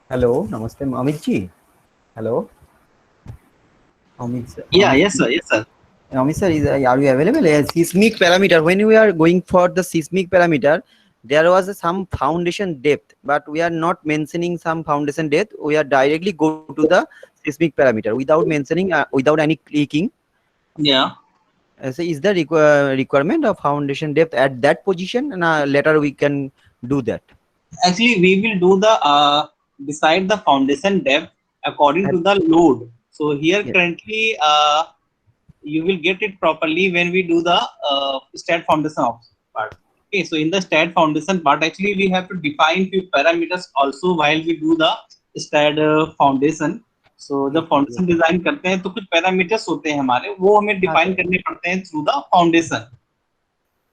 Hello, Namaste, Amit ji. Hello, Amit sir. Yeah, yes, sir. Yes, sir. Amit sir, are you available? Seismic parameter. When we are going for the seismic parameter, there was some foundation depth, but we are not mentioning some foundation depth. We are directly go to the seismic parameter without mentioning, without any clicking. Yeah. So is the requirement of foundation depth at that position, and later we can do that. Actually, we will do the decide the foundation depth according At, to the load. So here yeah. currently, you will get it properly when we do the stat foundation part. Okay, so in the stat foundation part, actually we have to define few parameters also while we do the stat foundation. So Yes, जब sir, yes, foundation sir. Design करते हैं तो कुछ parameters होते हैं हमारे, वो हमें हाँ डिफाइन सर, करने पड़ते हैं थ्रू द फाउंडेशन.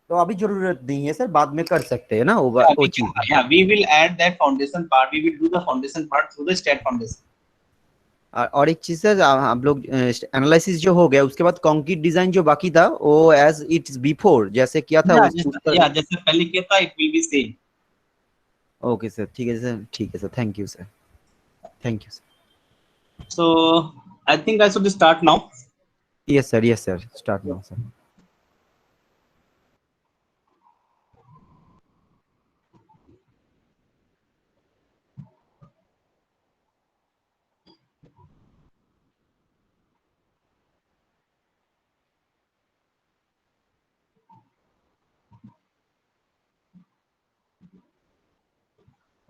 तो अभी जरूरत नहीं है सर, बाद में कर सकते हैं ना Yeah, वो we can, चीज। yeah, we will add that foundation part. We will do the foundation part through the stat foundation. और एक चीज सर, हम लोग एनालिसिस जो हो गया उसके बाद कंक्रीट डिजाइन जो बाकी था वो एज इट्स बिफोर जैसे किया था Yeah, उस just पर। yeah, जैसे पहले किया था, it will be same. Okay sir, ठीक है सर, ठीक है sir, thank you sir, thank you sir. So I think I should start now. Yes sir, start now sir.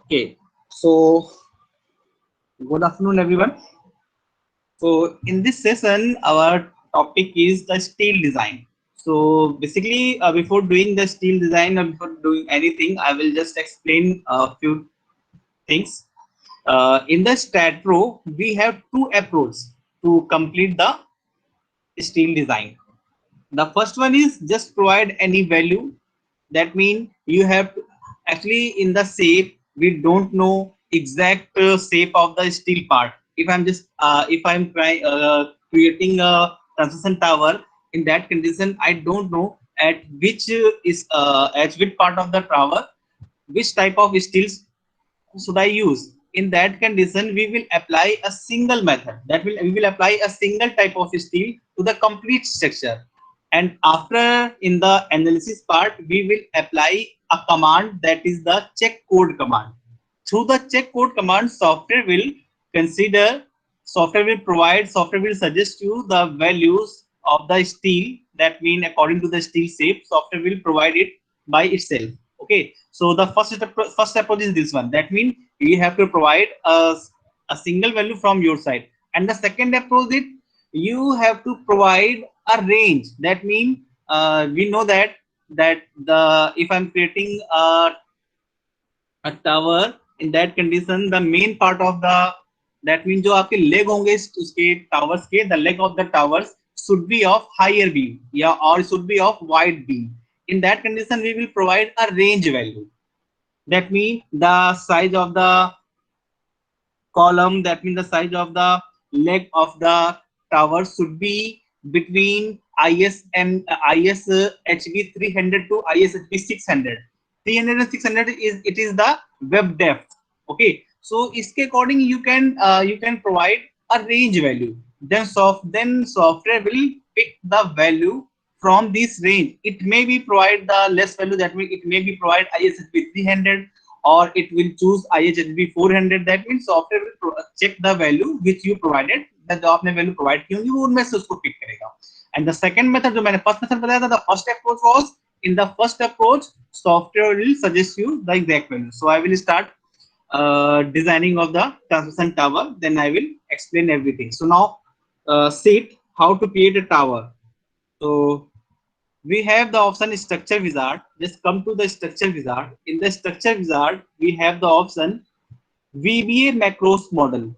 Okay. So good afternoon, everyone. So in this session, our topic is the steel design. So basically, before doing the steel design or before doing anything, I will just explain a few things. In the stat pro, we have two approaches to complete the steel design. The first one is just provide any value. That means you have to, actually in the shape we don't know exact shape of the steel part. If I'm just if I'm creating a transition tower, in that condition I don't know at which is at which part of the tower which type of steels should I use. In that condition, we will apply a single method. That will we will apply a single type of steel to the complete structure. And after in the analysis part, we will apply a command that is the check code command. Through the check code command, software will provide, software will suggest you the values of the steel. That means according to the steel shape, software will provide it by itself. Okay, so the first approach is this one. That means you have to provide a single value from your side, and the second approach is you have to provide a range. That means we know that the if I'm creating a tower, in that condition the main part of the, that means जो आपके leg होंगे उसके towers के, the leg of the towers should be of higher beam, या or should be of wide beam. In that condition we will provide a range value. That means the size of the column, that means the size of the leg of the tower should be between ISHB 300 to ISHB 600. 300 and 600 is it is the web depth. Okay, so iske according you can provide a range value. Then software will pick the value from this range. It may be provide the less value, that means it may be provide ISHB 300, or it will choose IHHB 400. That means software will check the value which you provided, that जो आपने value provide की होंगी वो उनमें से उसको pick करेगा. And the second method जो मैंने first method बताया था, the first approach was, in the first approach software will suggest you the exact value. So I will start designing of the transmission tower, then I will explain everything. So now see how to create a tower. So we have the option structure wizard. Just come to the structure wizard. In the structure wizard we have the option VBA macros model.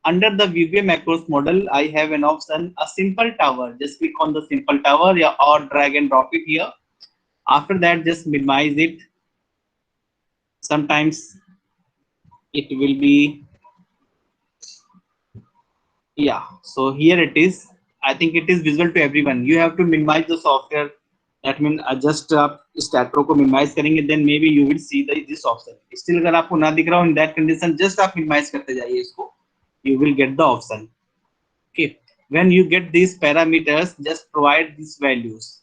Under the VBA macros model I have an option a simple tower. Just click on the simple tower, yeah, or drag and drop it here. After that just minimize it. Sometimes it will be, yeah, so here it is. I think it is visible to everyone. You have to minimize the software That means just आप stat pro को minimize करेंगे, then maybe you will see this option. Still अगर आपको ना दिख रहा हो in that condition, just आप minimize करते जाइए इसको, you will get the option. Okay, when you get these parameters, just provide these values.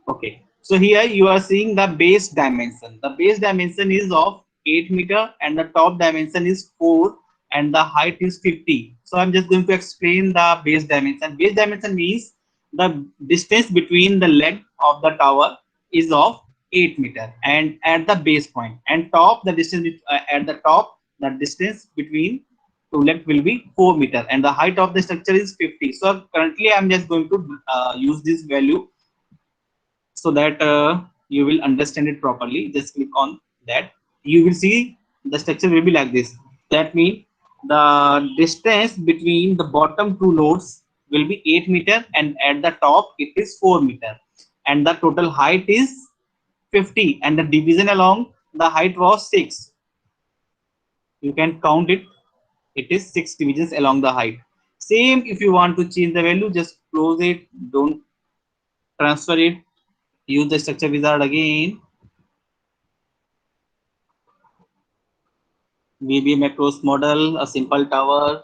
Okay, so here you are seeing the base dimension. The base dimension is of 8 meter and the top dimension is 4 and the height is 50. So I'm just going to explain the base dimension. Base dimension means the distance between the leg of the tower is of 8 meter and at the base point, and top the distance at the top the distance between two legs will be 4 meter and the height of the structure is 50. So currently I'm just going to use this value so that you will understand it properly. Just click on that. You will see the structure will be like this. That means the distance between the bottom two nodes will be 8 meter and at the top it is 4 meter and the total height is 50 and the division along the height was 6. You can count it. It is 6 divisions along the height. Same, if you want to change the value, just close it, don't transfer it, use the structure wizard again, maybe macros model, a simple tower.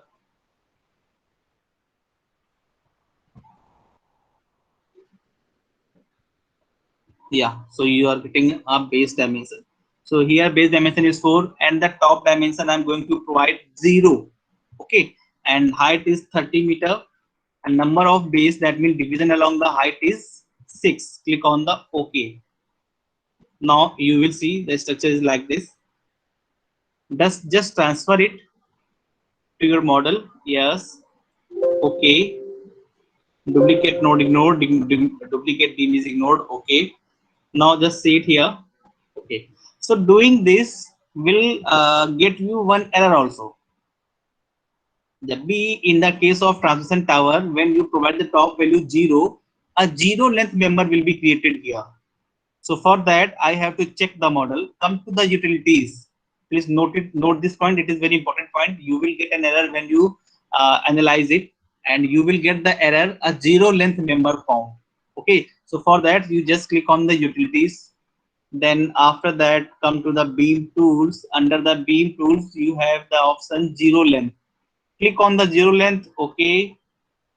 Yeah, so you are getting a base dimension. So here base dimension is 4 and the top dimension I'm going to provide 0. Okay, and height is 30 meter and number of base, that means division along the height is 6. Click on the OK. Now you will see the structure is like this. Just transfer it to your model. Yes. Okay. Duplicate node ignored. Duplicate beam is ignored. Okay. Now just see it here. Okay. So doing this will get you one error also. That be in the case of transmission tower, when you provide the top value 0, a 0 length member will be created here. So for that, I have to check the model. Come to the utilities. Please note it. Note this point. It is very important point. You will get an error when you analyze it, and you will get the error a 0 length member found. Okay. So for that, you just click on the utilities. Then after that, come to the beam tools. Under the beam tools, you have the option 0 length. Click on the 0 length. Okay.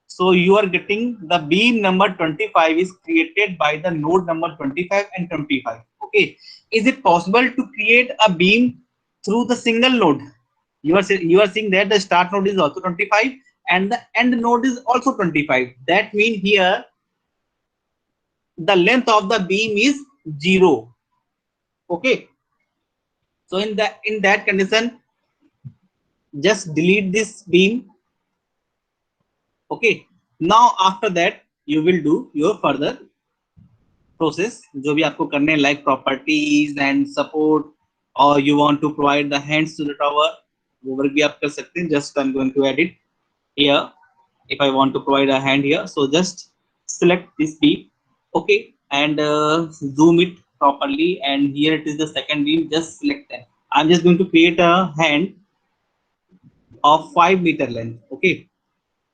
So you are getting the beam number 25 is created by the node number 25 and 25. Okay. Is it possible to create a beam through the single node? You are seeing that the start node is also 25 and the end node is also 25. That means here the length of the beam is 0. Okay. So in that condition, just delete this beam. Okay. Now after that, you will do your further process जो भी आपको करने हैं, like properties and support, or you want to provide the hands to the tower, वो work भी आप कर सकते हैं. Just I'm going to edit here. If I want to provide a hand here, so just select this beam, okay, and zoom it properly, and here it is the second beam. Just select that. I'm just going to create a hand of 5 meter length, okay,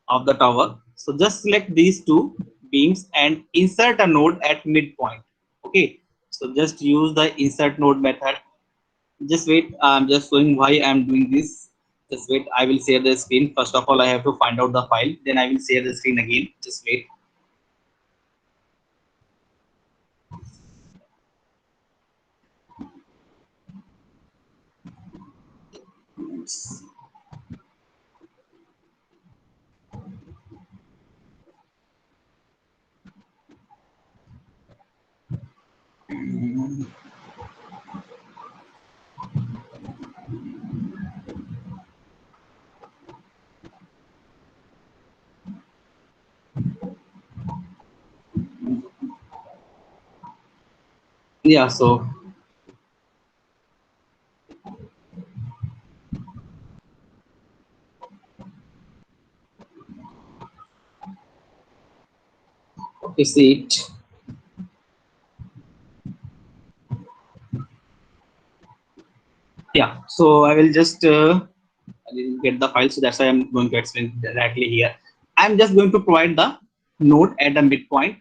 of the tower. So just select these two beams and insert a node at midpoint. Okay. So just use the insert node method. Just wait. I'm just showing why I'm doing this. Just wait. I will share the screen. First of all, I have to find out the file. Then I will share the screen again. Just wait. Yeah. So okay, see it. Yeah. So I will just I didn't get the file, so that's why I'm going to explain directly here. I'm just going to provide the node at the midpoint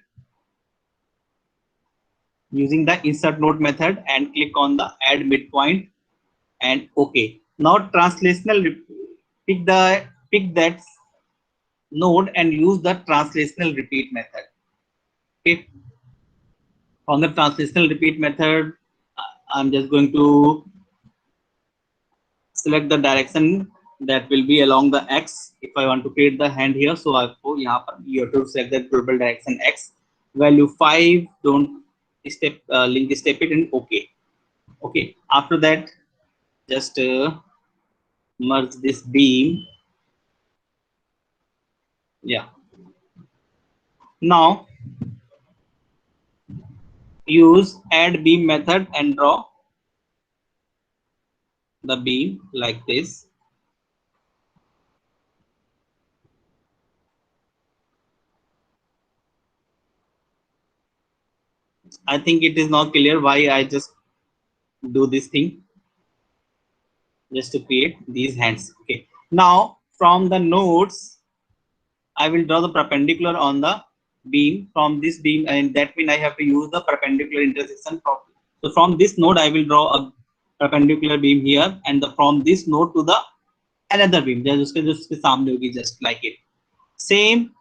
using the insert node method and click on the add midpoint and OK. Now translational, pick that node and use the translational repeat method. Okay. On the translational repeat method, I'm just going to select the direction that will be along the X. If I want to create the hand here, so you have to select the global direction X. Value 5, don't step link step it in OK. Okay. After that, just merge this beam. Yeah. Now use add beam method and draw the beam like this. I think it is not clear why I just do this thing just to create these hands. Okay. Now from the nodes, I will draw the perpendicular on the beam from this beam, and that means I have to use the perpendicular intersection. So from this node, I will draw a perpendicular beam here, and from this node to the another beam. Just like it. Same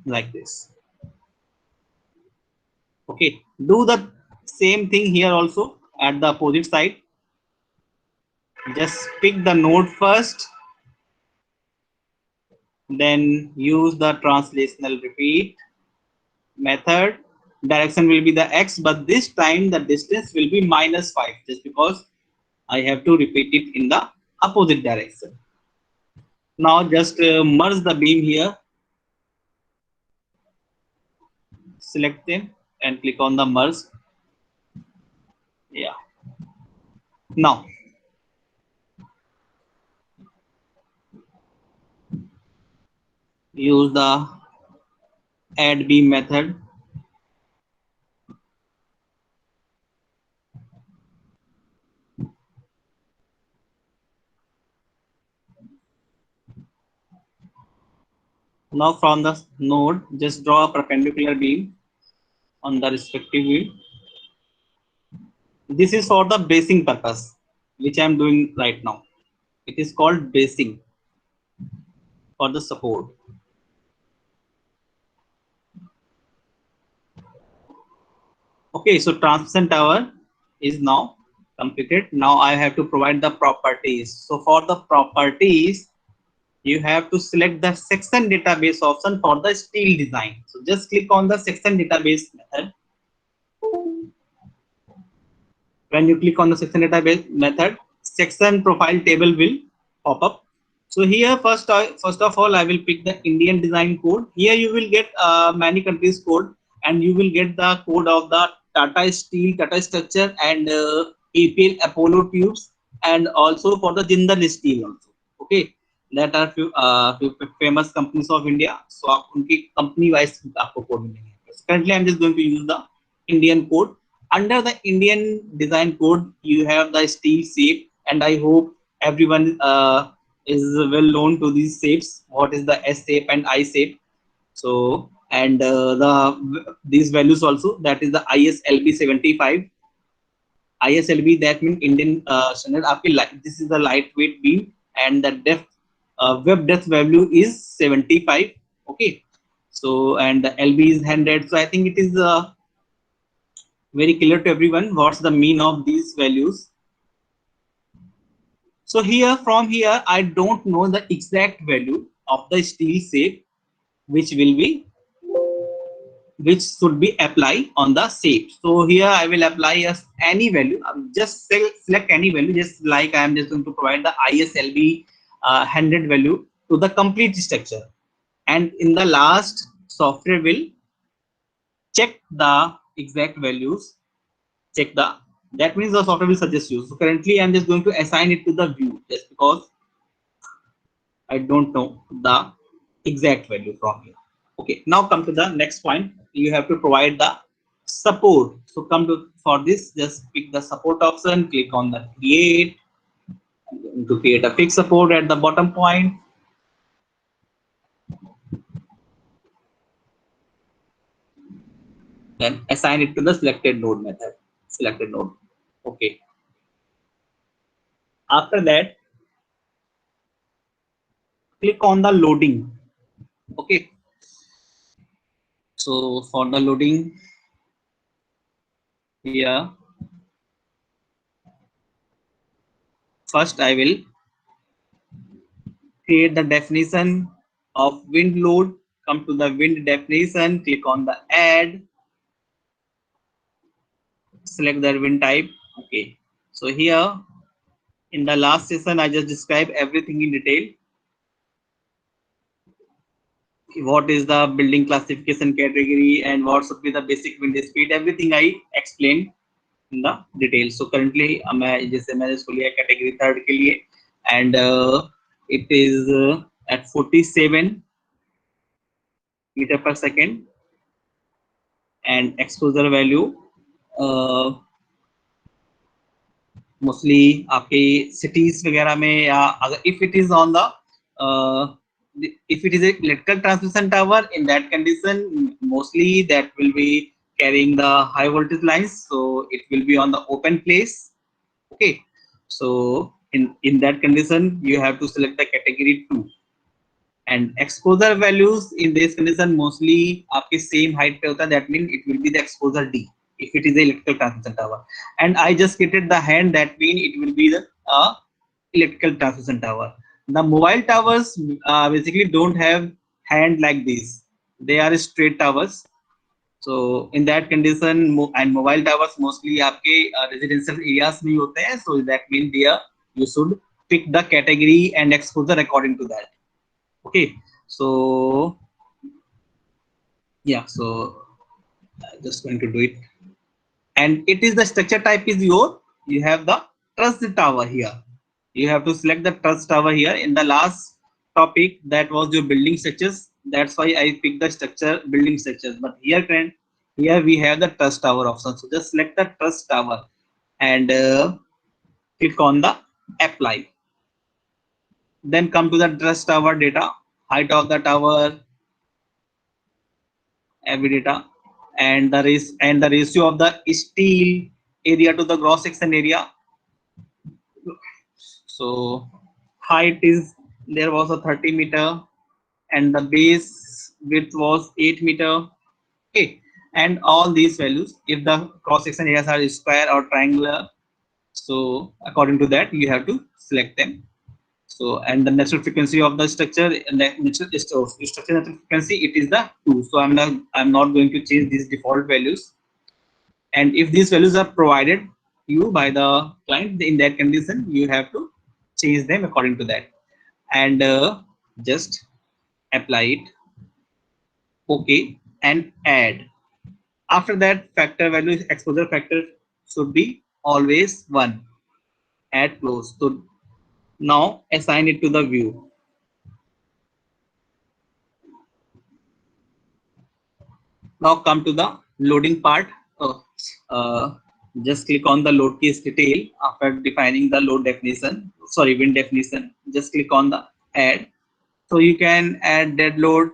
like this. Okay. Do the same thing here also at the opposite side. Just pick the node first, then use the translational repeat method. Direction will be the X, but this time the distance will be -5 just because I have to repeat it in the opposite direction. Now just merge the beam here, select them and click on the merge. Yeah. Now use the add beam method. Now from the node, just draw a perpendicular beam on the respective beam. This is for the bracing purpose, which I am doing right now. It is called bracing for the support. Okay, so transmission tower is now completed. Now I have to provide the properties. So for the properties, you have to select the section database option for the steel design. So just click on the section database method. When you click on the section database method, section profile table will pop up. So here first of all, I will pick the Indian design code. Here you will get many countries code, and you will get the code of the Tata Steel, Tata Structure, and APL Apollo Tubes, and also for the Jindal Steel also. Okay, that are few famous companies of India. So आप उनकी company wise आपको code मिलेंगे. Currently, I'm just going to use the Indian code. Under the Indian design code, you have the steel shape, and I hope everyone is well known to these shapes. What is the S shape and I shape? So and these values also, that is the ISLB 75. ISLB, that means Indian standard. This is the lightweight beam, and the depth web depth value is 75. Okay, so and the LB is 100. So I think it is very clear to everyone what's the mean of these values. So here, from here, I don't know the exact value of the steel shape which should be applied on the shape. So here I will apply as any value. Just select any value, just like I am just going to provide the ISLB 100 value to the complete structure, and in the last, software will check the exact values. That means the software will suggest you. So currently I'm just going to assign it to the view, just because I don't know the exact value from here. Okay, now come to the next point. You have to provide the support. So for this, just pick the support option, click on the create, I'm going to create a fixed support at the bottom point. Then assign it to the selected node method. Selected node. Okay. After that, click on the loading. Okay. So for the loading here, first I will create the definition of wind load. Come to the wind definition, click on the add, select the wind type. Okay. So here in the last session, I just described everything in detail. What is the building classification category and what should be the basic wind speed, everything I explained in the detail. So currently मैं जैसे मैंने इसको लिया category third के लिए and it is at 47 meter per second and exposure value mostly आपके cities वगैरह में या अगर if it is on the if it is a electrical transmission tower, in that condition mostly that will be carrying the high voltage lines, so it will be on the open place. Okay, so in that condition you have to select the category 2 and exposure values in this condition mostly आपके same height पे होता है, that means it will be the exposure D if it is a electrical transmission tower, and I just created the hand, that means it will be the electrical transmission tower. The mobile towers basically don't have hand like this, they are straight towers. So in that condition and mobile towers mostly आपके residential areas में ही होते हैं, so that means there you should pick the category and exposure according to that. Okay, so yeah, so I'm just going to do it, and it is the structure type is your, you have the truss tower here, you have to select the truss tower here. In the last topic that was your building structures, that's why I picked the structure building structures, but here here we have the truss tower option, so just select the truss tower and click on the apply, then come to the truss tower data, height of the tower, every data, and the ratio of the steel area to the cross section area. So height is, there was a 30 meter and the base width was 8 meter. Okay, and all these values, if the cross section areas are square or triangular, so according to that you have to select them. So and the natural frequency of the structure, and the structure natural frequency, it is the 2. So I'm not going to change these default values, and if these values are provided you by the client, in that condition you have to change them according to that, and just apply it. Okay, and add. After that, factor value, exposure factor should be always 1. Add close. So now assign it to the view. Now come to the loading part. Just click on the load case detail after defining the load definition. Sorry, wind definition. Just click on the add. So you can add dead load.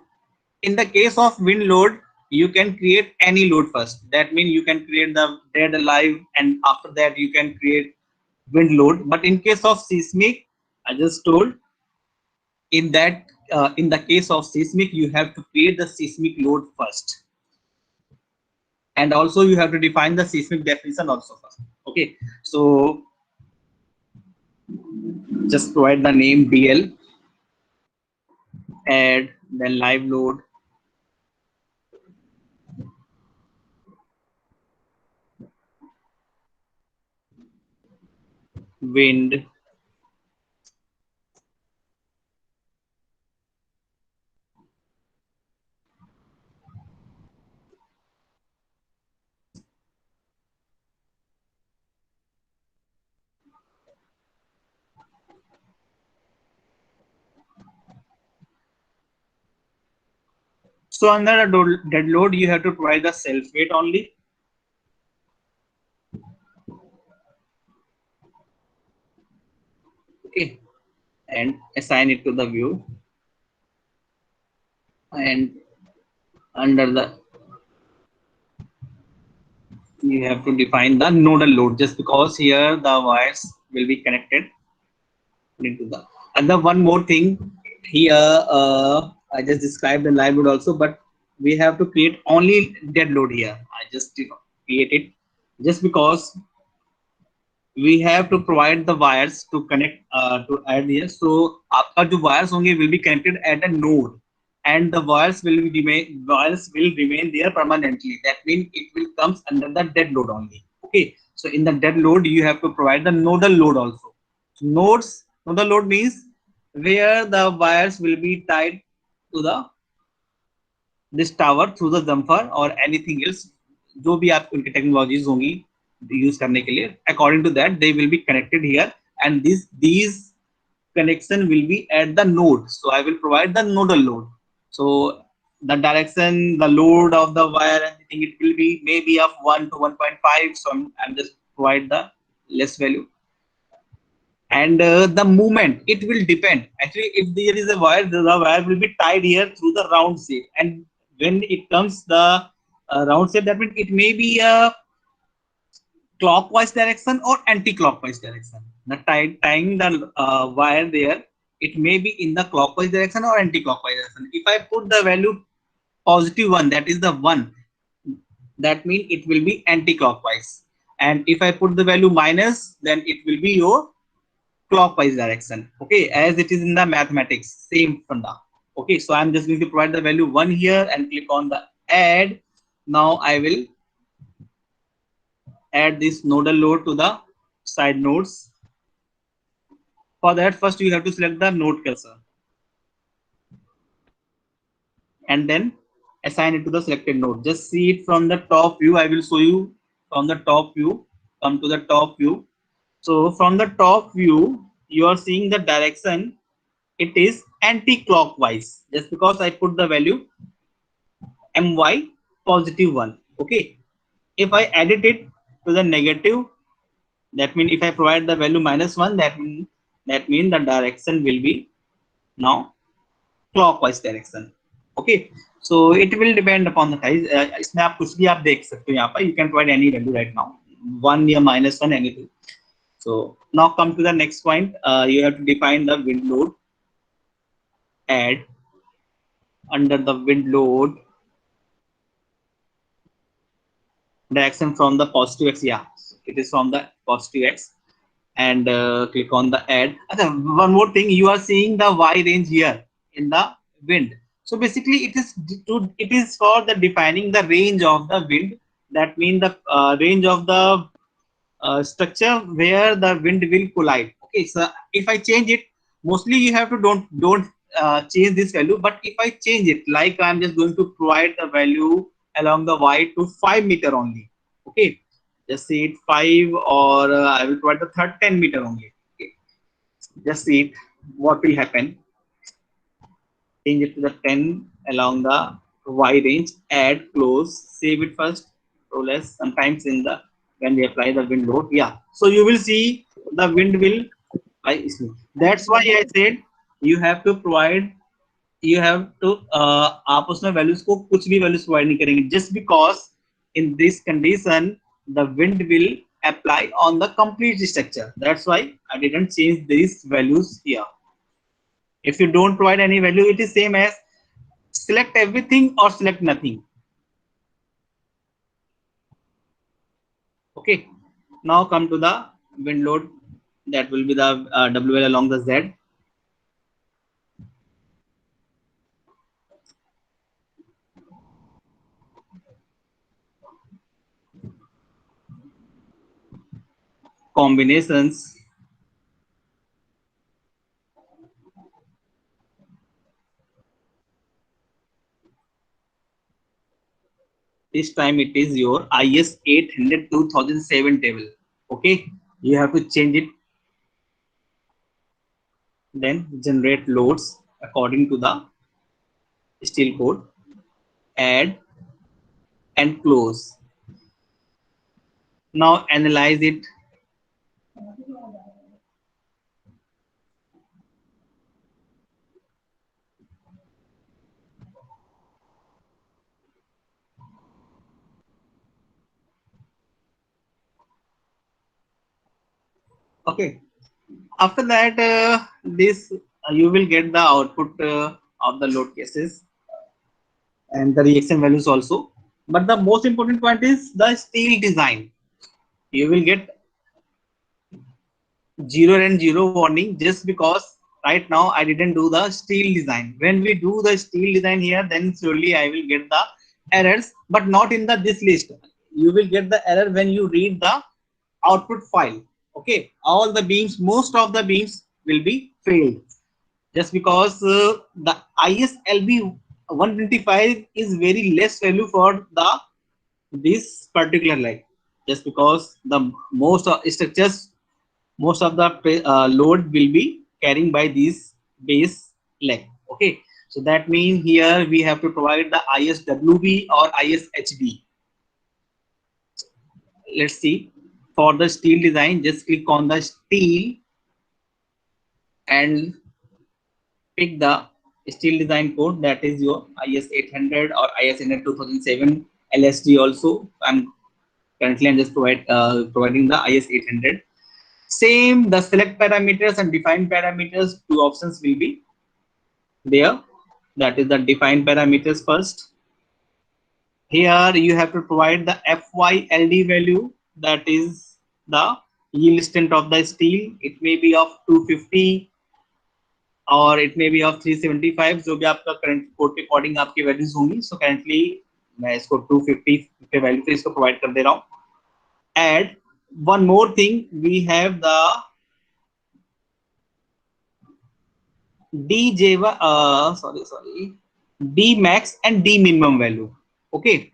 In the case of wind load, you can create any load first. That means you can create the dead alive, and after that you can create wind load. But in case of seismic, I just told, in that in the case of seismic, you have to create the seismic load first, and also you have to define the seismic definition also first. Okay, so just provide the name DL, add, then live load, wind, so under a dead load you have to provide the self weight only. assign it to the view, and under the you have to define the nodal load, just because here the wires will be connected into the. And the one more thing here, I just described the live load also, but we have to create only dead load here. I just create it just because we have to provide the wires to connect to add here. So आपका जो wires होंगे will be connected at a node, and the wires will remain there permanently. That means it will comes under the dead load only. Okay, so in the dead load you have to provide the nodal load also. So nodal load means where the wires will be tied to the this tower through the jumper or anything else, जो भी आप उनकी technologies होंगी use करने के लिए, according to that they will be connected here, and these connection will be at the node. So I will provide the nodal load. So the direction, the load of the wire, anything, it will be maybe of 1 to 1.5. So I'm just provide the less value. And the movement, it will depend. Actually, if there is a wire, the wire will be tied here through the round shape, and when it comes the round shape, that means it may be a clockwise direction or anti-clockwise direction. The tying the wire there, it may be in the clockwise direction or anti-clockwise direction. If I put the value +1, that is the 1, that means it will be anti-clockwise. And if I put the value minus, then it will be your clockwise direction. Okay, as it is in the mathematics, same funda. Okay, so I'm just going to provide the value 1 here and click on the add. Now I will add this nodal load to the side nodes. For that, first you have to select the node cursor and then assign it to the selected node. Just see it from the top view. I will show you from the top view. Come to the top view. So from the top view, you are seeing the direction. It is anti-clockwise, just because I put the value my +1. Okay, if I edit it to the negative, that means if I provide the value -1, that means the direction will be now clockwise direction. Okay, so it will depend upon the size. इसमें आप कुछ भी आप देख सकते हो यहाँ पर. You can provide any value right now, 1 या -1, anything. So now come to the next point. You have to define the wind load. Add under the wind load direction from the positive x. Yeah, it is from the positive x, and click on the add. One more thing, you are seeing the y range here in the wind. So basically it is for the defining the range of the wind. That means the range of the structure where the wind will collide. Okay, so if I change it, mostly you have to don't change this value, but if I change it, like I'm just going to provide the value along the y to 5 meter only. Okay, just see it 5, or I will provide the third 10 meter only. Okay, just see it, what will happen. Change it to the 10 along the y range, add, close, save it first, so less sometimes in the when we apply the wind load. Yeah, so you will see the wind will. That's why I said you have to provide, you have to आप उसमें values को कुछ भी values provide नहीं करेंगे, just because in this condition the wind will apply on the complete structure. That's why I didn't change these values here. If you don't provide any value, it is same as select everything or select nothing. Okay, now come to the wind load. That will be the WL along the Z. Combinations. This time it is your IS 800 2007 table. Okay, you have to change it. Then generate loads according to the steel code. Add and close. Now analyze it. Okay. After that, this you will get the output of the load cases and the reaction values also. But the most important point is the steel design. You will get 0 warning just because right now I didn't do the steel design. When we do the steel design here, then surely I will get the errors, but not in the this list. You will get the error when you read the output file. Okay, all the beams, most of the beams will be failed just because the ISLB 125 is very less value for the this particular leg, just because the most of structures, most of the load will be carrying by this base leg. Okay, so that means here we have to provide the ISWB or ISHB. Let's see. For the steel design, just click on the steel and pick the steel design code, that is your IS 800 or IS 2007 LSD also. I'm just providing the IS 800. Same, the select parameters and define parameters, two options will be there. That is the define parameters first. Here you have to provide the FYLD value, that is the yield strength of the steel. It may be of 250 और it may be of 375, जो भी आपका current code के according आपकी values होंगी. So currently मैं इसको 250 पे वैल्यू पे इसको प्रोवाइड कर दे रहा हूँ. Add one more thing, we have the D max and D minimum value. Okay,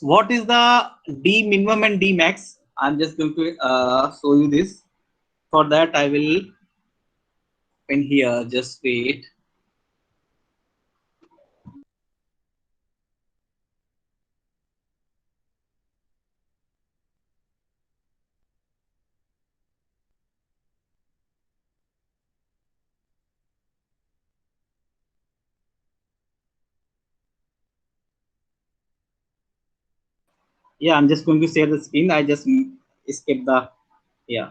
what is the D minimum and D max? I'm just going to show you this. For that I will in here, just wait. Yeah, I'm just going to share the screen. I just escape the, yeah.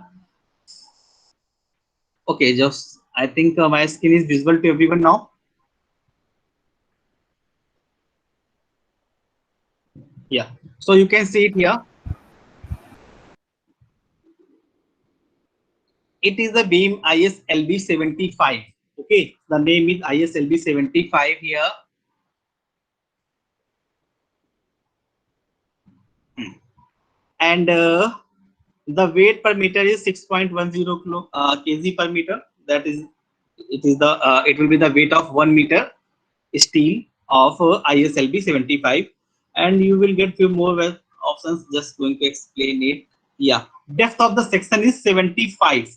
Okay, just I think my screen is visible to everyone now. Yeah, so you can see it here. It is the beam ISLB 75. Okay, the name is ISLB 75 here. And the weight per meter is 6.10 kg per meter. That is, it will be the weight of 1 meter steel of ISLB 75. And you will get few more options, just going to explain it. Yeah, depth of the section is 75.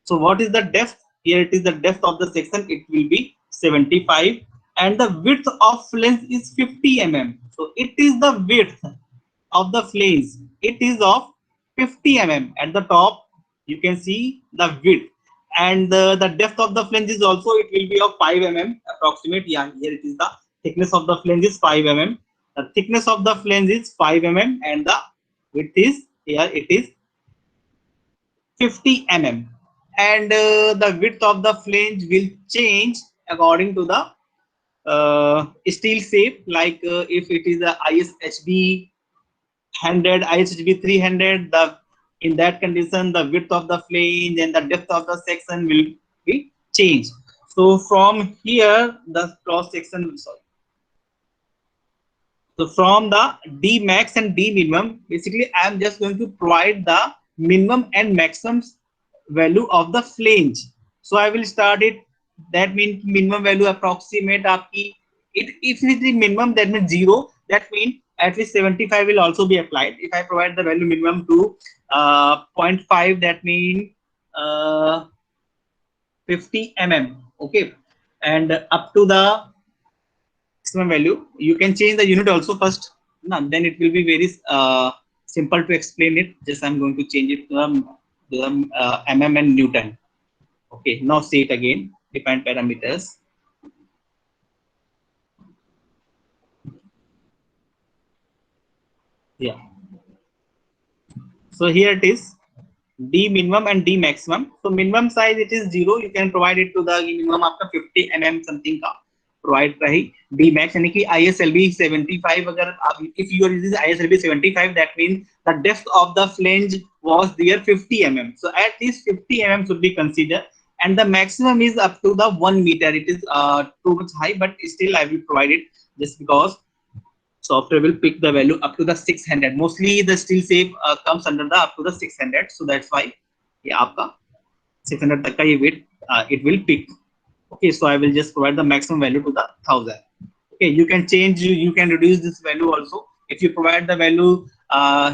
So what is the depth? Here it is the depth of the section, it will be 75, and the width of flange is 50 mm. So it is the width of the flange, it is of 50 mm. At the top you can see the width, and the depth of the flange is also, it will be of 5 mm approximate. Yeah, here it is the thickness of the flange is 5 mm. The thickness of the flange is 5 mm, and the width is, here it is 50 mm. And the width of the flange will change according to the steel shape. Like if it is a ISHB 100, ISHB 300, the in that condition the width of the flange and the depth of the section will be changed. So from here the cross section, sorry, so from the D max and D minimum, basically I am just going to provide the minimum and maximum value of the flange. So I will start it. That means minimum value approximate aapki, it if it is the minimum, that means 0. That means at least 75 will also be applied. If I provide the value minimum to 0.5, that means 50 mm. Okay, and up to the maximum value, you can change the unit also first. No, then it will be very simple to explain it. Just I'm going to change it to mm and Newton. Okay, now see it again. Define parameters. Yeah. So here it is. D minimum and D maximum. So minimum size it is 0. You can provide it to the minimum आपका 50 mm something का provide रही. D max यानी कि ISLB 75 अगर आप if you are using ISLB 75 that means the depth of the flange was there 50 mm. So at least 50 mm should be considered, and the maximum is up to the 1 meter. It is too much high, but still I will provide it just because software will pick the value up to the 600. Mostly the steel safe comes under the up to the 600, so that's why ये आपका 600 तक का ये weight it will pick. Okay, so I will just provide the maximum value to the 1000. Okay, you can change, you can reduce this value also. If you provide the value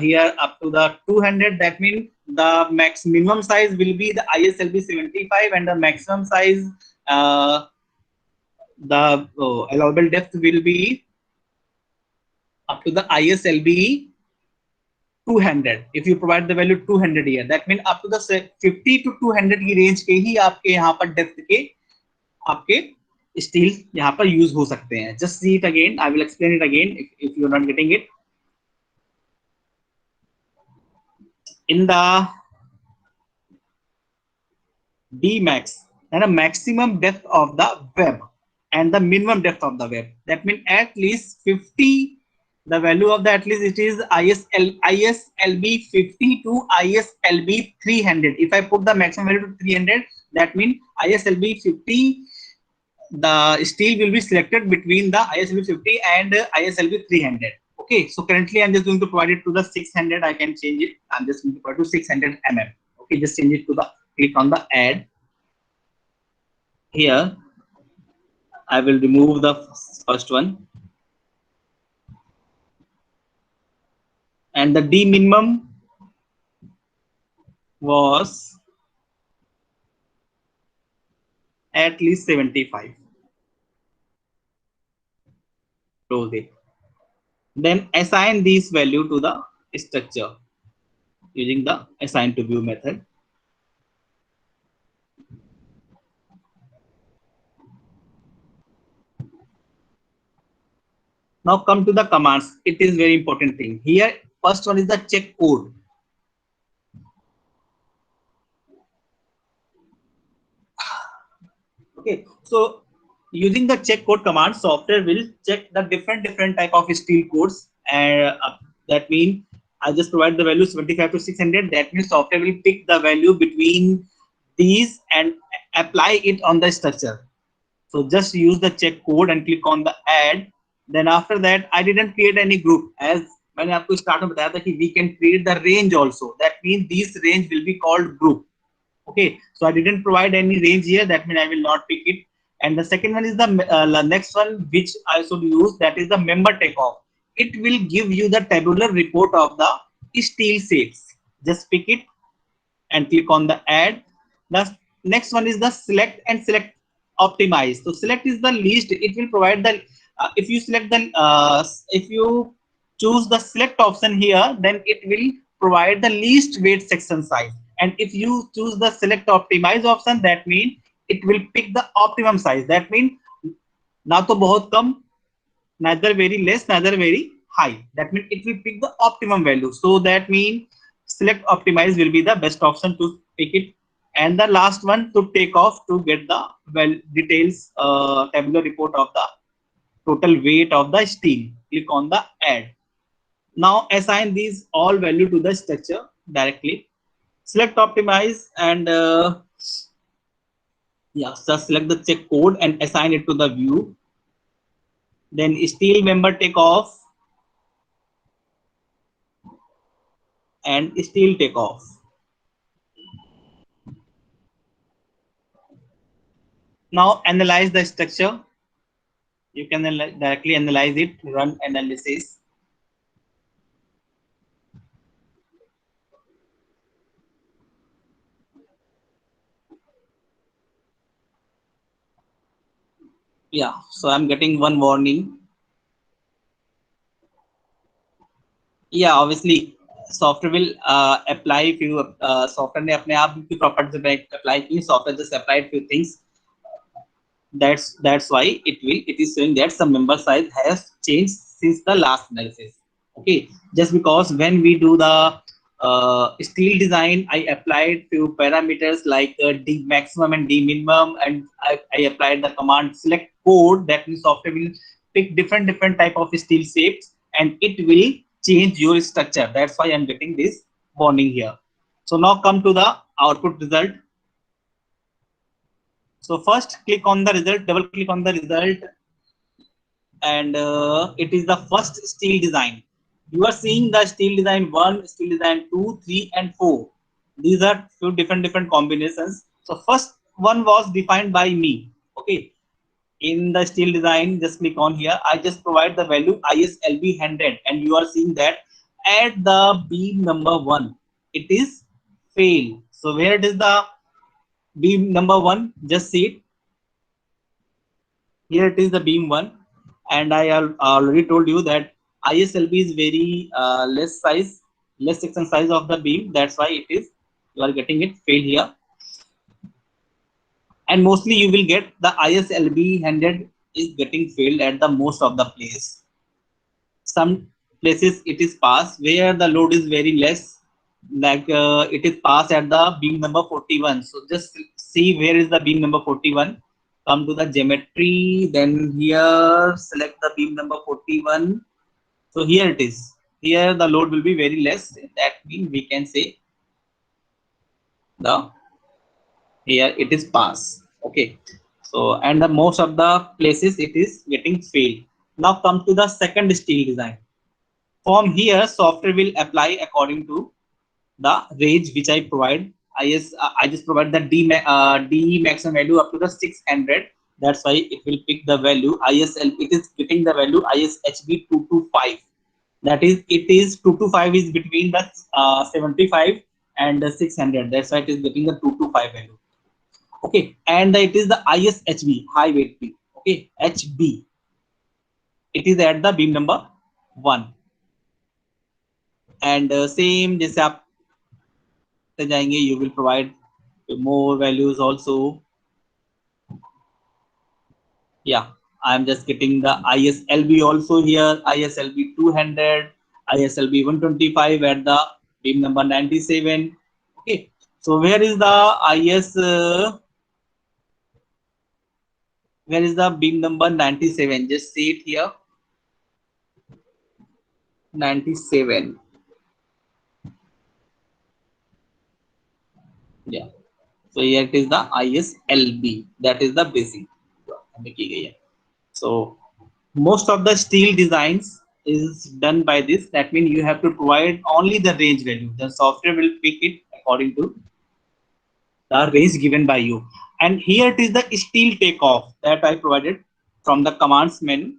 here up to the 200, that means the minimum size will be the ISLB 75 and the maximum size the allowable depth will be up to the ISLB 200. If you provide the value 200 here, that means up to the 50 to 200 की range के ही आपके यहाँ पर depth के आपके steel यहाँ पर use हो सकते हैं. Just see it again. I will explain it again if you are not getting it. In the D max and a maximum depth of the web and the minimum depth of the web. That means at least 50. The value of the at least it is ISLB 50 to ISLB 300. If I put the maximum value to 300, that means ISLB 50, the steel will be selected between the ISLB 50 and ISLB 300. Okay, so currently I'm just going to provide it to the 600. I can change it. I'm just going to provide to 600 mm. Okay, just change it to the, click on the add. Here, I will remove the first one. And the D minimum was at least 75. Close it. Then assign this value to the structure using the assign to view method. Now come to the commands. It is very important thing. Here, first one is the check code. Okay, so using the check code command, software will check the different type of steel codes, and that means I just provide the value 75 to 600. That means software will pick the value between these and apply it on the structure. So just use the check code and click on the add. Then after that, I didn't create any group, as मैंने आपको start में बताया था कि we can create the range also. That means this range will be called group. Okay, so I didn't provide any range here. That means I will not pick it. And the second one is the next one which I should use. That is the member takeoff. It will give you the tabular report of the steel shapes. Just pick it and click on the add. The next one is the select and select optimize. So select is the least. It will provide the if you select the if you choose the select option here, then it will provide the least weight section size. And if you choose the select optimize option, that means it will pick the optimum size. That means ना तो बहुत कम, neither very less, neither very high. That means it will pick the optimum value. So that means select optimize will be the best option to pick it. And the last one to take off to get the details tabular report of the total weight of the steel. Click on the add. Now assign these all value to the structure directly. Select optimize and yeah, just select the check code and assign it to the view. Then steel member takeoff and steel takeoff. Now analyze the structure. You can directly analyze it, run analysis. Yeah, so I'm getting one warning. Yeah, obviously software will apply if you software ने अपने आप की properties apply की, software just applied few things. That's why it is saying that some member size has changed since the last analysis. Okay, just because when we do the steel design, I applied few parameters like d maximum and d minimum, and I applied the command select code. That means software will pick different type of steel shapes and it will change your structure. That's why I'm getting this warning here. So now come to the output result. So first click on the result, double click on the result, and it is the first steel design. You are seeing the steel design 1, steel design 2, 3 and 4. These are few different combinations. So first one was defined by me. Okay, in the steel design, just click on here. I just provide the value ISLB 100 and you are seeing that at the beam number 1 it is fail. So where it is the beam number 1, just see it. Here it is the beam 1, and I already told you that ISLB is very less section size of the beam. That's why it is, you are getting it fail here. And mostly you will get the ISLB 100 is getting failed at the most of the place. Some places it is pass where the load is very less, like it is pass at the beam number 41. So just see where is the beam number 41. Come to the geometry, then here select the beam number 41. So here it is. Here the load will be very less. That means we can say the here it is pass. Okay. So and the most of the places it is getting failed. Now come to the second steel design. From here, software will apply according to the range which I provide. I just provide the D maximum value up to the 600. That's why it will pick the value ISL. It is getting the value ISHB 225. That is, it is 225 is between the 75 and the 600. That's why it is getting the 225 value. Okay, and it is the ISHB high weight beam. Okay, HB. It is at the beam number 1. And same जैसे आप जाएंगे, you will provide more values also. Yeah, I'm just getting the ISLB also here, ISLB 200, ISLB 125 at the beam number 97. Okay, so where is the where is the beam number 97? Just see it here, 97. Yeah, so here it is the ISLB, that is the basic. So most of the steel designs is done by this. That means you have to provide only the range value. The software will pick it according to the range given by you. And here it is the steel takeoff that I provided from the commands menu.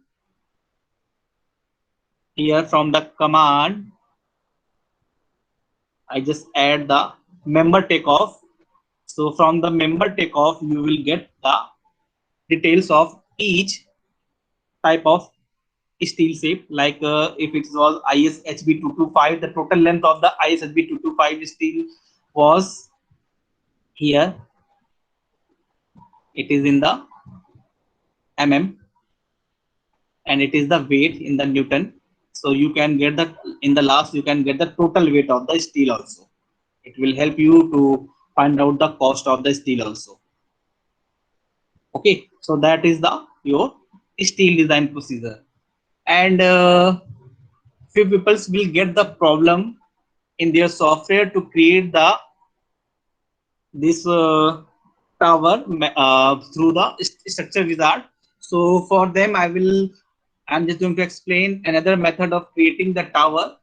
Here from the command, I just add the member takeoff. So from the member takeoff, you will get the details of each type of steel shape. Like if it was ISHB 225, the total length of the ISHB 225 steel was here. It is in the mm, and it is the weight in the Newton. So you can get the, in the last you can get the total weight of the steel also. It will help you to find out the cost of the steel also. Okay, so that is the your steel design procedure. And few people will get the problem in their software to create the this tower through the structure wizard. So for them, I'm just going to explain another method of creating the tower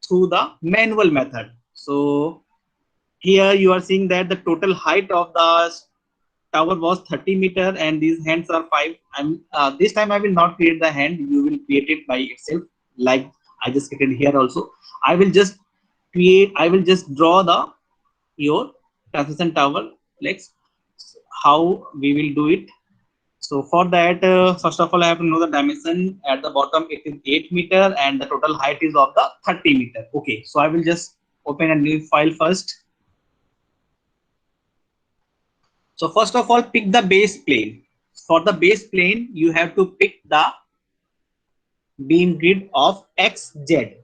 through the manual method. So here you are seeing that the total height of the tower was 30 meter and these hands are 5. This time I will not create the hand, you will create it by itself, like I just created here also. I will just draw the your transmission tower legs, how we will do it. So for that, first of all, I have to know the dimension. At the bottom it is 8 meter and the total height is of the 30 meter. Okay, so I will just open a new file first. So first of all, pick the base plane. For the base plane, you have to pick the beam grid of XZ.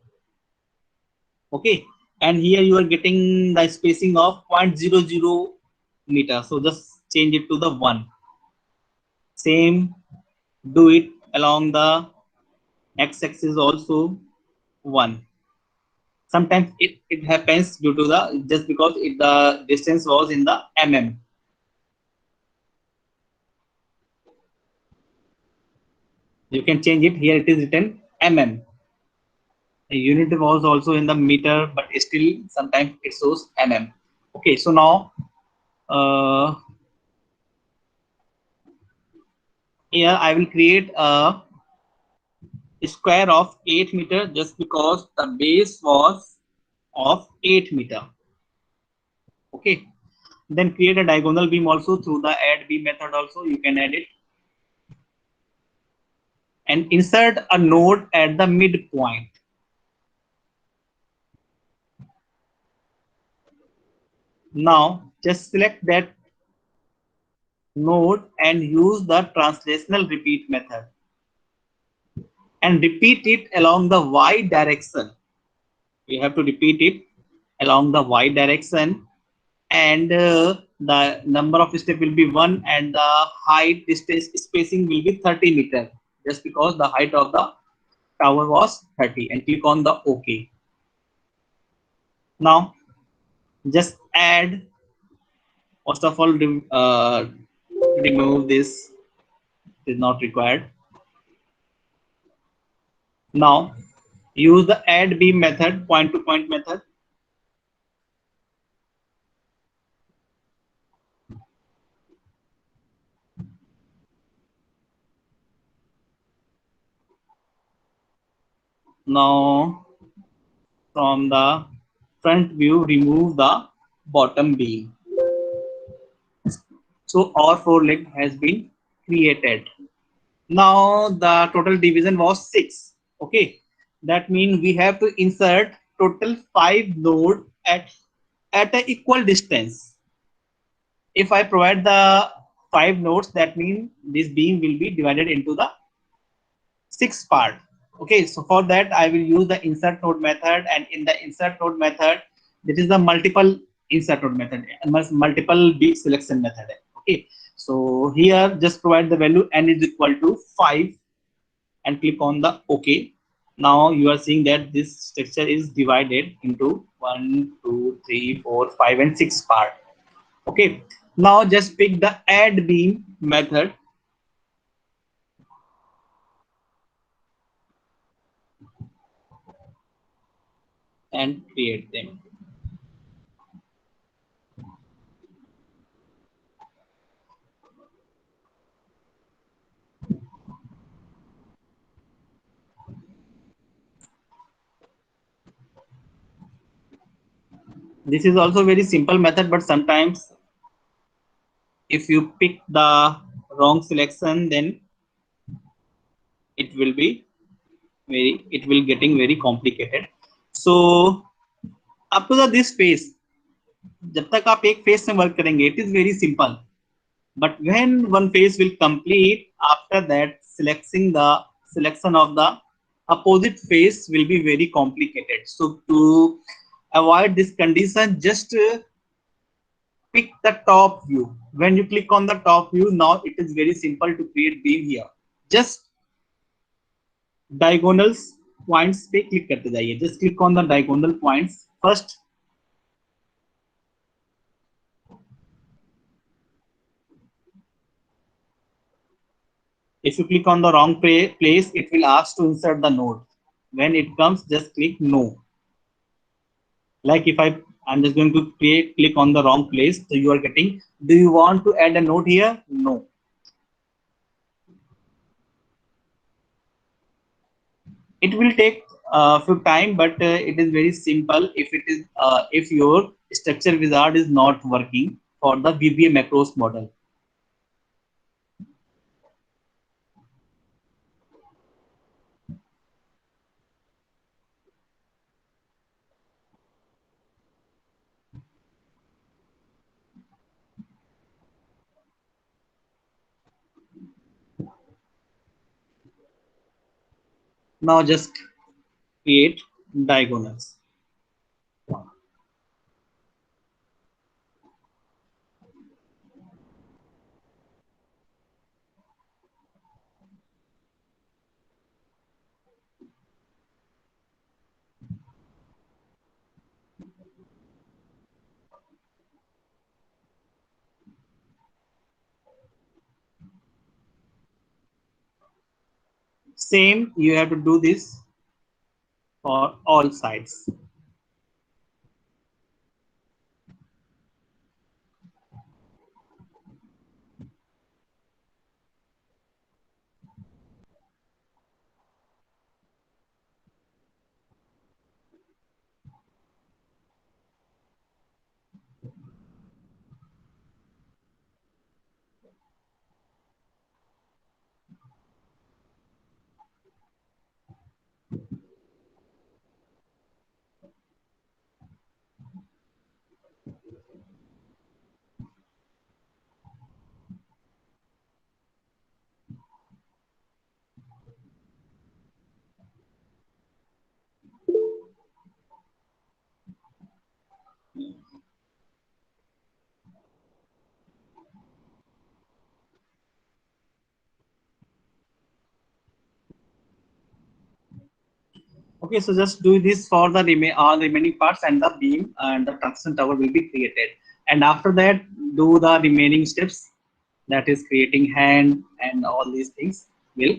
Okay, and here you are getting the spacing of 0.00 meter, so just change it to the 1. Same, do it along the x-axis also 1. Sometimes it happens due to the just because the distance was in the mm. You can change it, here it is written mm. The unit was also in the meter, but still sometimes it shows mm. Okay, so now here I will create a square of 8 meter just because the base was of 8 meter. Okay, then create a diagonal beam also through the add beam method also, you can add it, and insert a node at the midpoint. Now just select that node and use the translational repeat method and repeat it along the y direction. You have to repeat it along the y direction, and the number of steps will be 1 and the height distance spacing will be 30 meter just because the height of the tower was 30, and click on the OK. Now just add, first of all remove this, it is not required. Now use the add beam method, point to point method. Now from the front view remove the bottom beam. So our 4 leg has been created. Now the total division was 6. Okay, that means we have to insert total 5 node at a equal distance. If I provide the 5 nodes, that means this beam will be divided into the 6 part. Okay, so for that I will use the insert node method, and in the insert node method, this is the multiple insert node method, multiple beam selection method. Okay, so here just provide the value n is equal to 5 and click on the OK. Now you are seeing that this structure is divided into 1, 2, 3, 4, 5 and 6 part. Okay, now just pick the add beam method and create them. This is also very simple method, but sometimes if you pick the wrong selection, then it will getting very complicated. So up to this phase, जब तक आप एक phase में work करेंगे, it is very simple. But when one phase will complete, after that selection of the opposite phase will be very complicated. So to avoid this condition, just pick the top view. When you click on the top view, now it is very simple to create beam here. Just diagonals points पे click करते जाइए. Just click on the diagonal points first. If you click on the wrong place, it will ask to insert the node. When it comes, just click no. Like if I'm just going to click on the wrong place, so you are getting, do you want to add a node here? No. It will take a few time, but it is very simple if your structure wizard is not working for the VBA macros model. Now just create diagonals. Same, you have to do this for all sides. Okay, so just do this for the all remaining parts, and the beam and the transition tower will be created. And after that, do the remaining steps, that is creating hand and all these things will,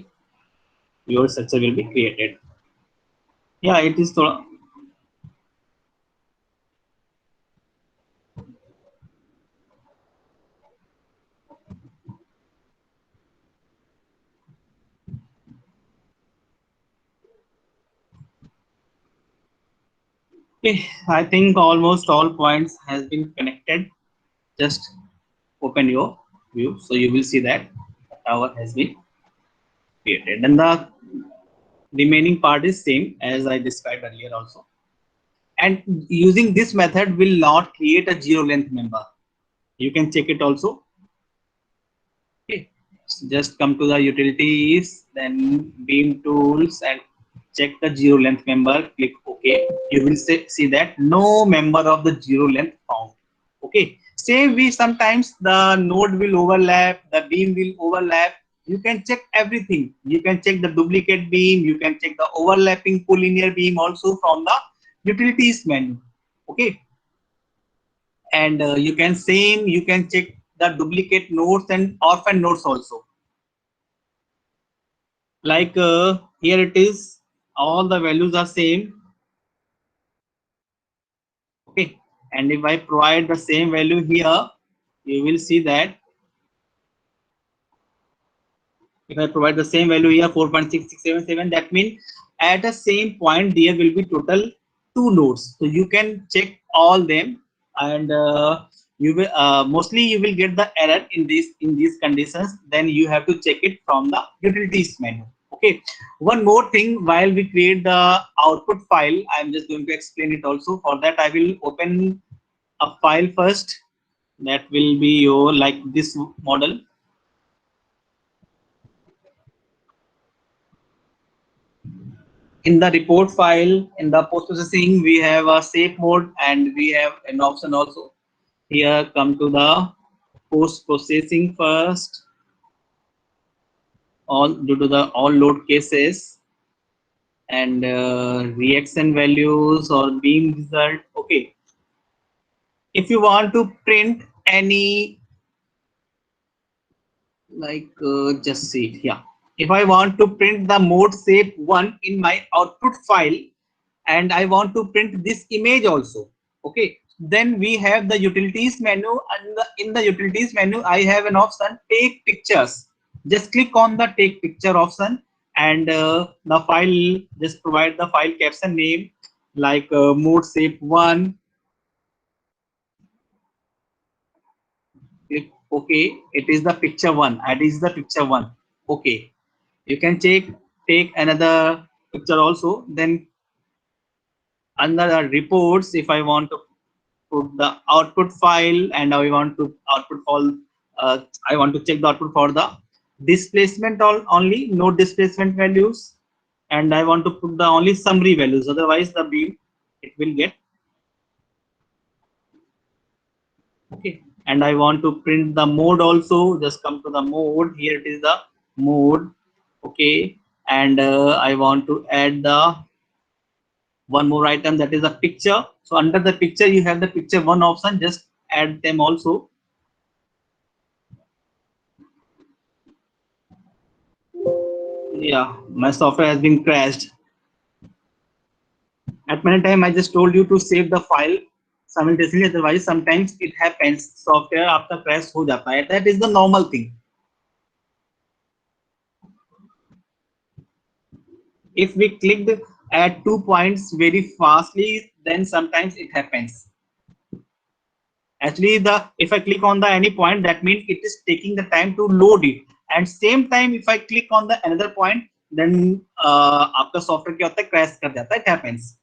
your structure will be created. Yeah, it is. Okay, I think almost all points has been connected. Just open your view, so you will see that the tower has been created, and the remaining part is same as I described earlier also. And using this method will not create a zero length member. You can check it also. Okay, so just come to the utilities, then beam tools, and check the zero length member. Click OK. You will see that no member of the zero length found. Okay, same way sometimes the node will overlap, the beam will overlap. You can check everything. You can check the duplicate beam. You can check the overlapping collinear beam also from the utilities menu. Okay, and you can check the duplicate nodes and orphan nodes also. Like here it is, all the values are same. Okay, and if I provide the same value here, you will see that if I provide the same value here 4.6677, that means at the same point there will be total 2 nodes. So you can check all them, and you will mostly you will get the error in these conditions. Then you have to check it from the utilities menu. Okay, one more thing, while we create the output file, I'm just going to explain it also. For that I will open a file first, that will be your like this model. In the report file, in the post processing, we have a safe mode, and we have an option also. Here, come to the post processing first, all due to the all load cases, and reaction values or beam result. Okay, if you want to print any, like just see it here. If I want to print the mode shape 1 in my output file, and I want to print this image also, okay, then we have the utilities menu, and in the utilities menu I have an option take pictures. Just click on the take picture option, and the file, just provide the file caption name like mode shape 1. Click okay, it is the picture 1, it is the picture 1. Okay, you can take another picture also. Then under the reports, if I want to put the output file, and I want to output all, I want to check the output for the displacement only, no displacement values, and I want to put the only summary values, otherwise the beam it will get. Okay, and I want to print the mode also. Just come to the mode. Here it is the mode. Okay, and I want to add the one more item, that is a picture. So under the picture you have the picture 1 option. Just add them also. Yeah, my software has been crashed. At many time I just told you to save the file simultaneously, otherwise sometimes it happens software after crash हो जाता है. That is the normal thing. If we clicked at 2 points very fastly, then sometimes it happens. Actually, the if I click on the any point, that means it is taking the time to load it, and same time if I click on the another point, then आपका software क्या होता है, crash कर जाता है. It happens.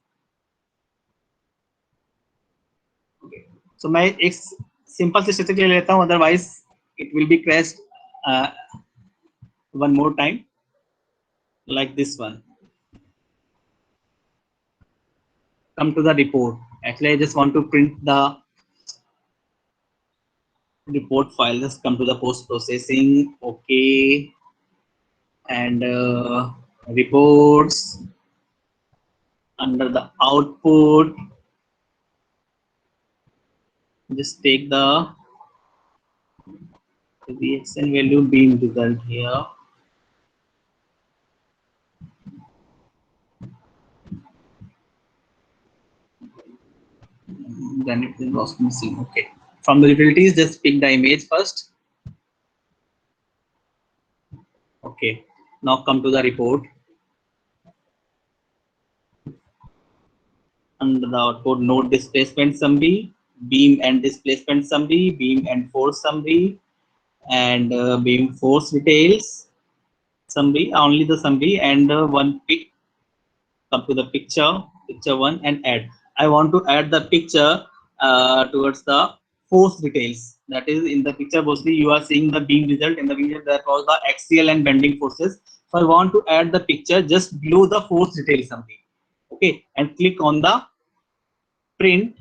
Okay. So मैं एक simple से statistic ले लेता हूँ, otherwise it will be crashed one more time, like this one. Come to the report. Actually, I just want to print the report file. Just come to the post processing. Okay. And reports under the output. Just take the reaction value being result here. Then it was missing. Okay. From the utilities, just pick the image first. Okay. Now come to the report. Under the output, node displacement summary, beam and displacement summary, beam and force summary, and beam force details summary, only the summary, and one pick. Come to the picture one, and add. I want to add the picture towards the force details. That is, in the picture mostly you are seeing the beam result. In the beam result, that was the axial and bending forces. So I want to add the picture just below the force detail summary. Okay, and click on the print.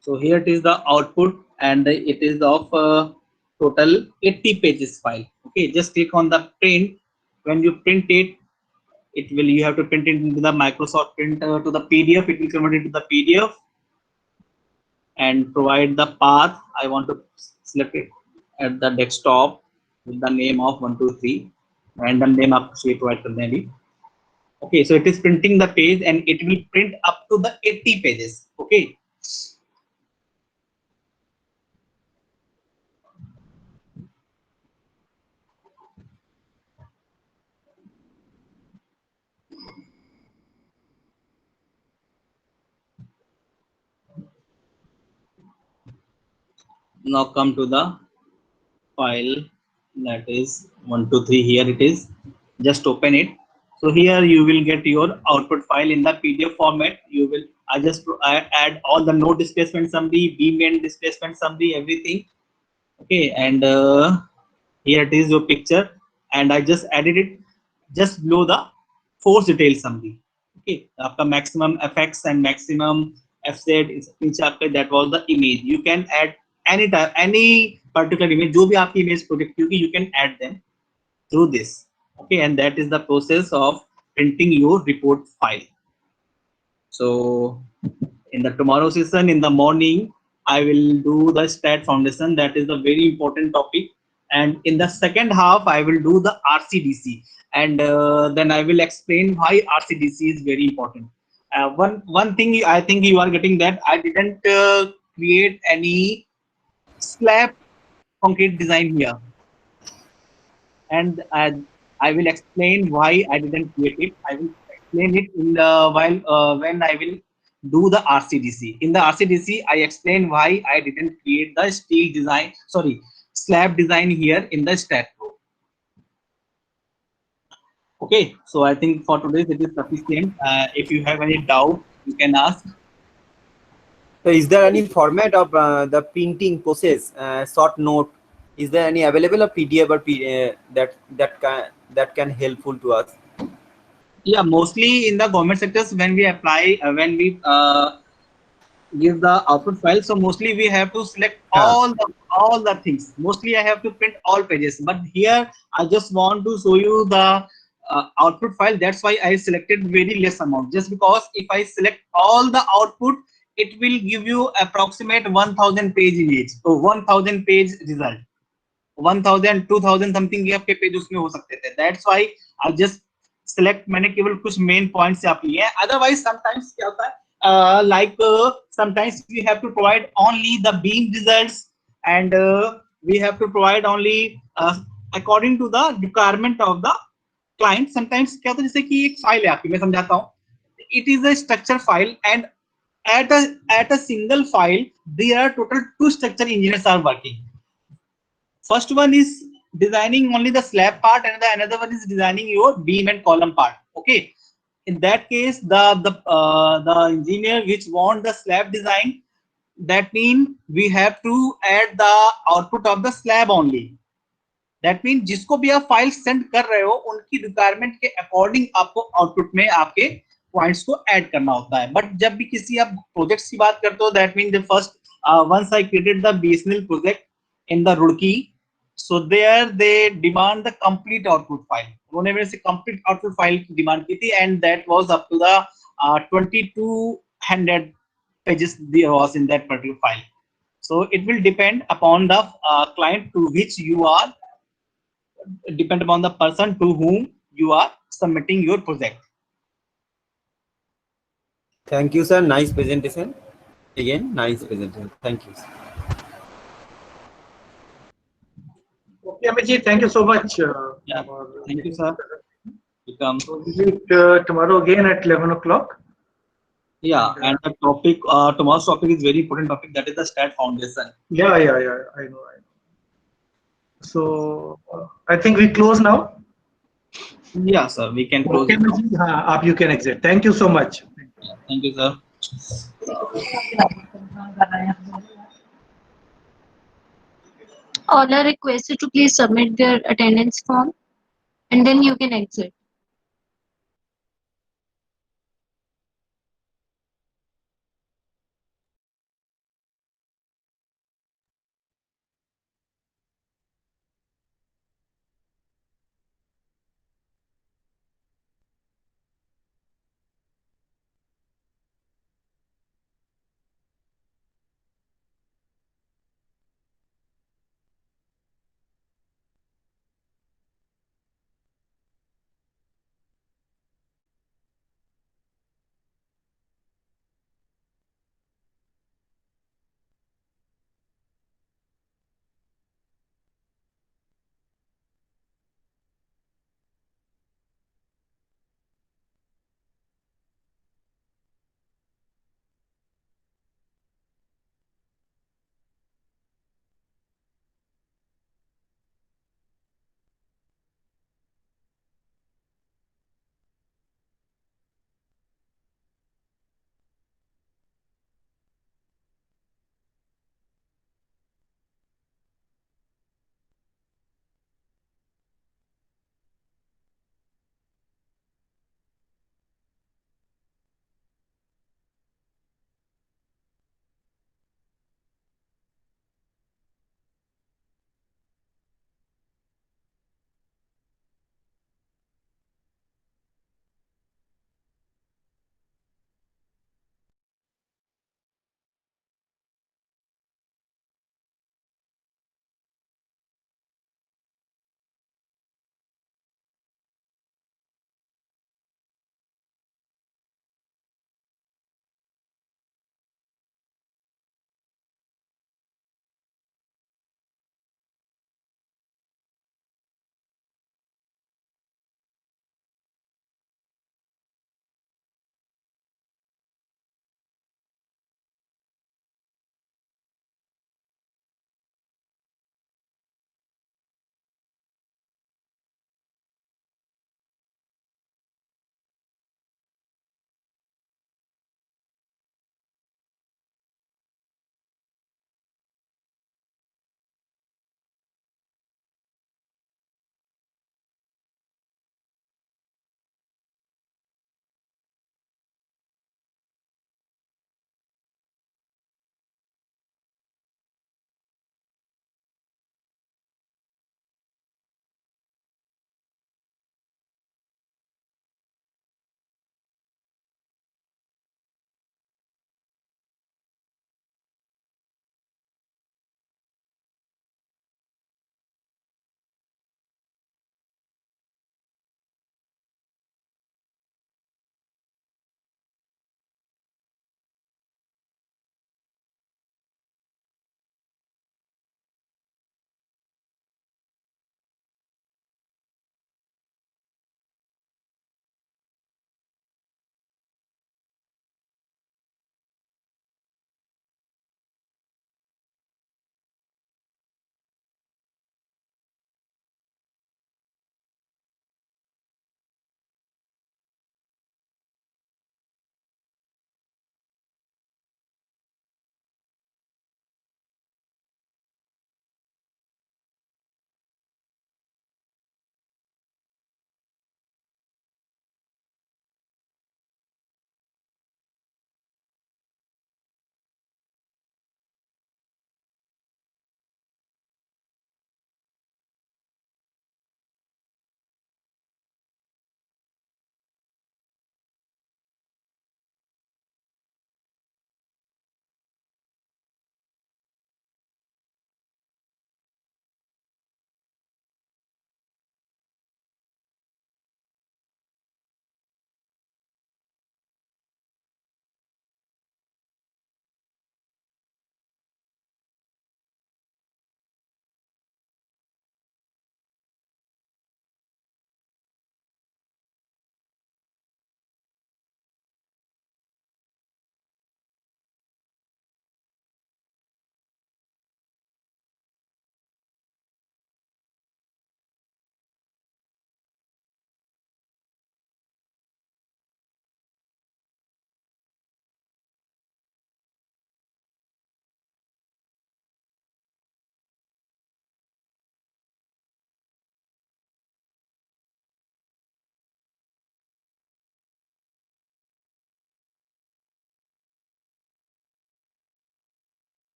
So here it is the output, and it is of total 80 pages file. Okay, just click on the print. When you print it, it will, you have to print it into the Microsoft printer to the PDF. It will convert it to the PDF and provide the path. I want to select it at the desktop with the name of 123. Random name आप कुछ provide कर दें अभी. Okay, so it is printing the page, and it will print up to the 80 pages. Okay. Now come to the file, that is 123. Here it is. Just open it. So here you will get your output file in the PDF format. You will, I add all the node displacement summary, beam and displacement summary, everything. Okay, and here it is your picture, and I just added it just below the force detail summary. Okay, after maximum effects and maximum fz is that was the image. You can add any type, any particular image, जो भी आपकी image project होगी, you can add them through this. Okay, and that is the process of printing your report file. So in the tomorrow session in the morning, I will do the stat foundation. That is a very important topic. And in the second half, I will do the RCDC, and then I will explain why RCDC is very important. One thing I think you are getting, that I didn't create any slab concrete design here, and I will explain why I didn't create it. I will explain it in the while when I will do the RCDC. In the RCDC, I explain why I didn't create the steel design, sorry, slab design here in the stat pro. Okay, so I think for today it is sufficient. If you have any doubt, you can ask. So is there any format of the printing process, short note? Is there any available a PDF or that can helpful to us? Yeah, mostly in the government sectors, when we apply, when we give the output file, so mostly we have to select all the things. Mostly I have to print all pages, but here I just want to show you the output file. That's why I selected very less amount, just because if I select all the output, it will give you approximate 1000 page image, so 1000 page result. 1000 2000 something के आपके page उसमें हो सकते थे. That's why I just select, मैंने केवल कुछ main points यहाँ पे लिए हैं. अदरवाइज समटाइम्स क्या होता है, like sometimes we have to provide only the beam results, and we have to provide only according to the requirement of the client. Sometimes क्या होता है, जैसे कि एक फाइल है आपकी, मैं समझाता हूँ. It is a structure file, and at a single file there are total 2 structure engineers are working. First one is designing only the slab part, and the another one is designing your beam and column part. Okay, in that case the engineer which want the slab design, that means we have to add the output of the slab only. That means जिसको भी आप file send कर रहे हो उनकी requirement के according आपको output में आपके पॉइंट्स को ऐड करना होता है. बट जब भी किसी आप प्रोजेक्ट्स की बात करते हो, that mean the first once I created the BSNL project in the Roorkee, so there they demand the complete output file. उन्होंने मेरे से कंप्लीट आउटपुट फाइल की डिमांड की थी, and that was up to the 2200 pages there was in that particular file. So it will depend upon the client to which you are, depend upon the person to whom you are submitting your project. Thank you, sir. Nice presentation. Again, nice presentation. Thank you. Okay, Amit ji, thank you so much. Yeah, thank you, sir. Welcome. So we meet tomorrow again at 11 o'clock. Yeah, and the topic, tomorrow's topic is very important topic, that is the STAT foundation. Yeah, I know. So I think we close now. Yeah, sir, we can close Okay, it now. Amit ji, हाँ, you can exit. Thank you so much. Yeah, thank you, sir. All are requested to please submit their attendance form and then you can exit.